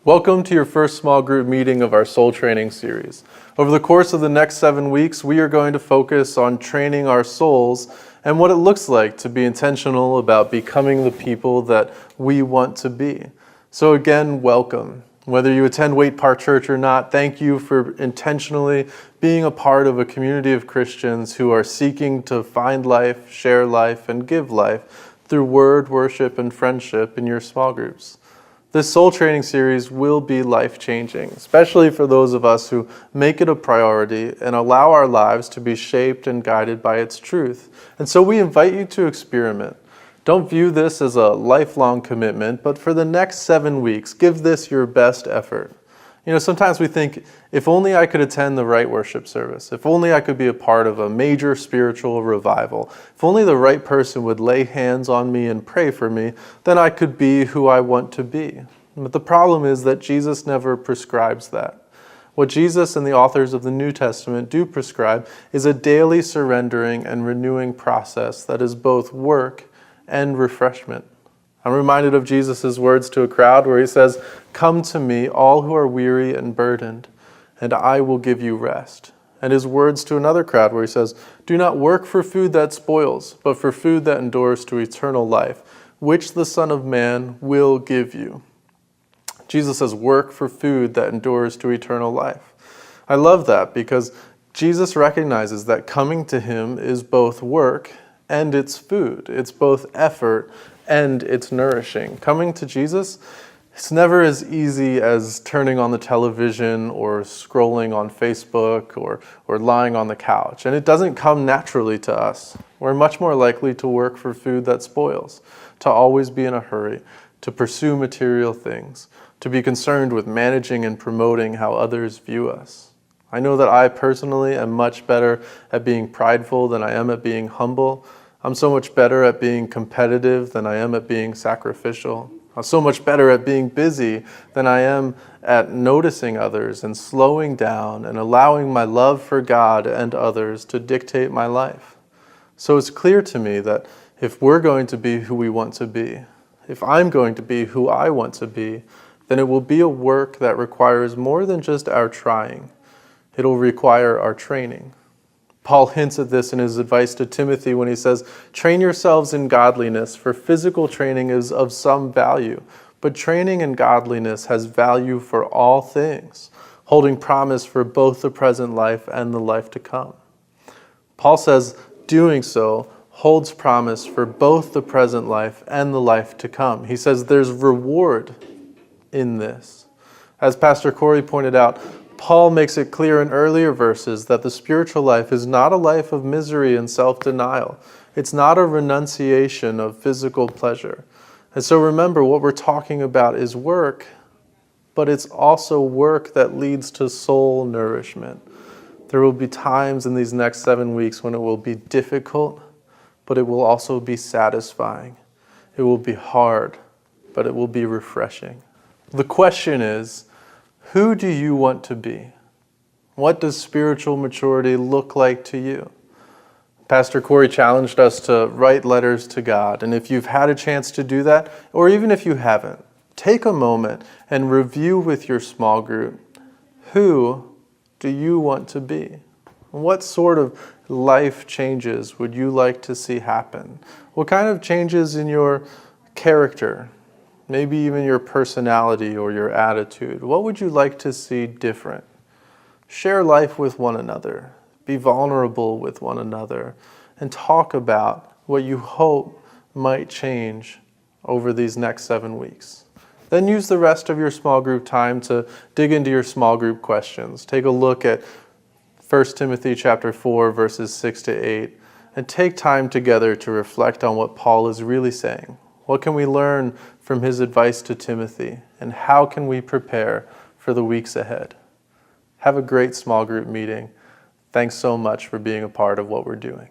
Welcome to your first small group meeting of our soul training series. Over the course of the next 7 weeks, we are going to focus on training our souls and what it looks like to be intentional about becoming the people that we want to be. So again, welcome. Whether you attend Waite Park Church or not, thank you for intentionally being a part of a community of Christians who are seeking to find life, share life, and give life through word, worship, and friendship in your small groups. This soul training series will be life-changing, especially for those of us who make it a priority and allow our lives to be shaped and guided by its truth. And so we invite you to experiment. Don't view this as a lifelong commitment, but for the next 7 weeks, give this your best effort. You know, sometimes we think, if only I could attend the right worship service, if only I could be a part of a major spiritual revival, if only the right person would lay hands on me and pray for me, then I could be who I want to be. But the problem is that Jesus never prescribes that. What Jesus and the authors of the New Testament do prescribe is a daily surrendering and renewing process that is both work and refreshment. I'm reminded of Jesus' words to a crowd where he says, "Come to me, all who are weary and burdened, and I will give you rest." And his words to another crowd where he says, "Do not work for food that spoils, but for food that endures to eternal life, which the Son of Man will give you." Jesus says, work for food that endures to eternal life. I love that because Jesus recognizes that coming to him is both work and it's food. It's both effort and it's nourishing. Coming to Jesus, it's never as easy as turning on the television or scrolling on Facebook or lying on the couch. And it doesn't come naturally to us. We're much more likely to work for food that spoils, to always be in a hurry, to pursue material things, to be concerned with managing and promoting how others view us. I know that I personally am much better at being prideful than I am at being humble. I'm so much better at being competitive than I am at being sacrificial. I'm so much better at being busy than I am at noticing others and slowing down and allowing my love for God and others to dictate my life. So it's clear to me that if we're going to be who we want to be, if I'm going to be who I want to be, then it will be a work that requires more than just our trying. It'll require our training. Paul hints at this in his advice to Timothy when he says, "Train yourselves in godliness, for physical training is of some value, but training in godliness has value for all things, holding promise for both the present life and the life to come." Paul says doing so holds promise for both the present life and the life to come. He says there's reward in this. As Pastor Corey pointed out, Paul makes it clear in earlier verses that the spiritual life is not a life of misery and self-denial. It's not a renunciation of physical pleasure. And so remember, what we're talking about is work, but it's also work that leads to soul nourishment. There will be times in these next 7 weeks when it will be difficult, but it will also be satisfying. It will be hard, but it will be refreshing. The question is, who do you want to be? What does spiritual maturity look like to you? Pastor Corey challenged us to write letters to God, and if you've had a chance to do that, or even if you haven't, take a moment and review with your small group, who do you want to be? What sort of life changes would you like to see happen? What kind of changes in your character? Maybe even your personality or your attitude. What would you like to see different? Share life with one another. Be vulnerable with one another. And talk about what you hope might change over these next 7 weeks. Then use the rest of your small group time to dig into your small group questions. Take a look at 1 Timothy chapter 4, verses 6 to 8, and take time together to reflect on what Paul is really saying. What can we learn from his advice to Timothy, and how can we prepare for the weeks ahead? Have a great small group meeting. Thanks so much for being a part of what we're doing.